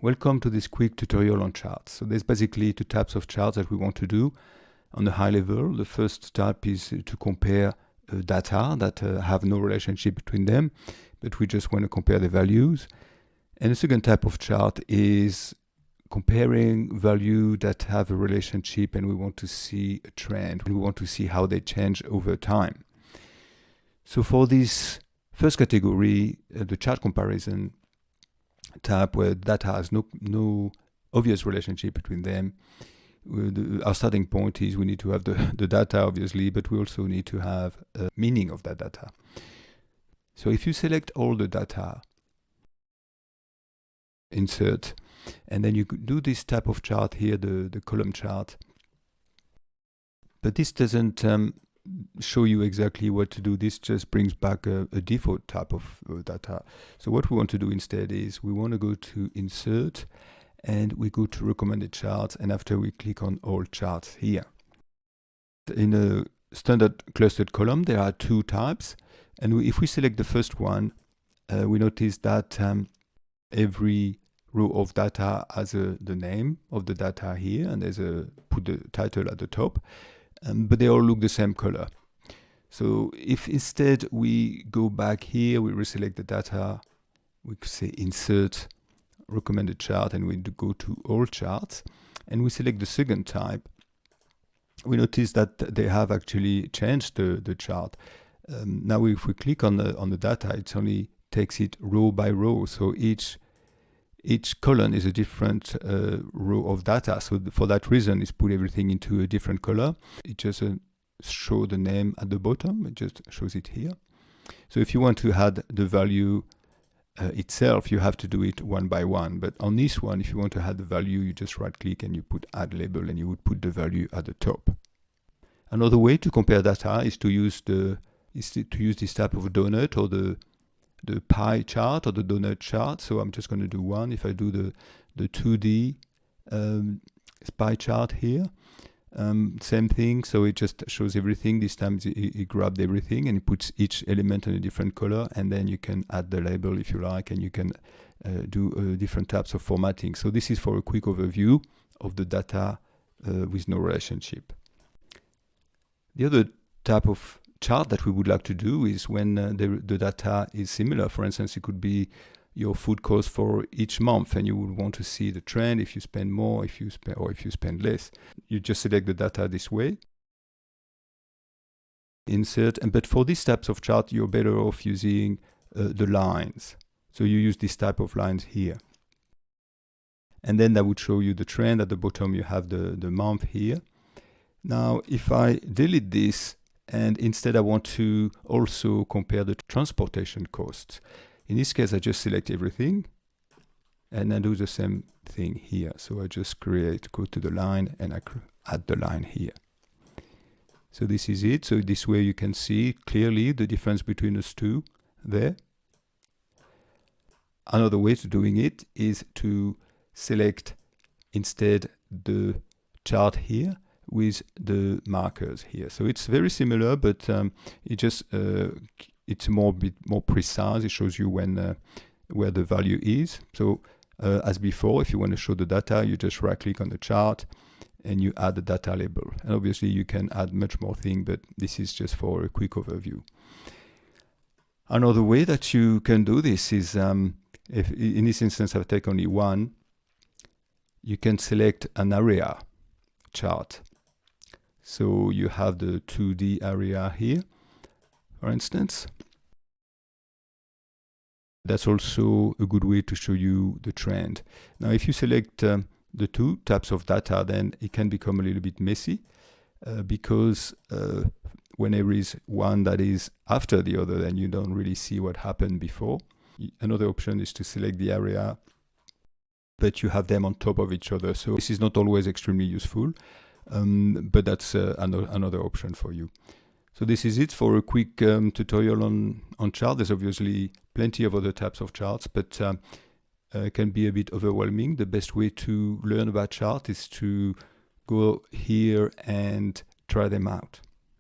Welcome to this quick tutorial on charts. So there's basically two types of charts that we want to do on a high level. The first type is to compare data that have no relationship between them, but we just want to compare the values. And the second type of chart is comparing value that have a relationship, and we want to see a trend. We want to see how they change over time. So for this first category, the chart comparison type, where data has no obvious relationship between them, our starting point is we need to have the data, obviously, but we also need to have a meaning of that data. So if you select all the data, insert, and then you could do this type of chart here, the column chart. But this doesn't show you exactly what to do. This just brings back a default type of data. So what we want to do instead is we want to go to insert, and we go to recommended charts, and after we click on all charts here. In a standard clustered column, there are two types, and if we select the first one, we notice that every row of data has the name of the data here, and there's put the title at the top, but they all look the same color. So if instead we go back here, we reselect the data, we could say insert, recommended chart, and we go to all charts, and we select the second type, we notice that they have actually changed the chart. Now if we click on the data, it only takes it row by row, so each column is a different row of data. So for that reason, it's put everything into a different color. It just shows the name at the bottom. It just shows it here. So if you want to add the value itself, you have to do it one by one. But on this one, if you want to add the value, you just right click and you put add label, and you would put the value at the top. Another way to compare data is to use this type of donut, or the pie chart, or the donut chart. So I'm just going to do one. If I do the 2D pie chart here, same thing. So it just shows everything. This time it grabbed everything and it puts each element in a different color, and then you can add the label if you like, and you can do different types of formatting. So this is for a quick overview of the data with no relationship. The other type of chart that we would like to do is when the data is similar. For instance, it could be your food cost for each month, and you would want to see the trend, if you spend more, if you spend less. You just select the data this way, insert, but for these types of chart, you're better off using the lines. So you use this type of lines here, and then that would show you the trend. At the bottom, you have the month here. Now, if I delete this, and instead I want to also compare the transportation costs. In this case, I just select everything, and I do the same thing here. So I just go to the line, and I add the line here. So this is it. So this way you can see clearly the difference between those two there. Another way to doing it is to select instead the chart here with the markers here. So it's very similar, but it's a bit more precise. It shows you where the value is. So as before, if you want to show the data, you just right click on the chart and you add the data label. And obviously you can add much more things, but this is just for a quick overview. Another way that you can do this is, if in this instance I take only one, you can select an area chart. So you have the 2D area here, for instance. That's also a good way to show you the trend. Now, if you select the two types of data, then it can become a little bit messy because when there is one that is after the other, then you don't really see what happened before. Another option is to select the area, but you have them on top of each other. So this is not always extremely useful. But that's another option for you. So this is it for a quick tutorial on chart. There's obviously plenty of other types of charts, but it can be a bit overwhelming. The best way to learn about chart is to go here and try them out.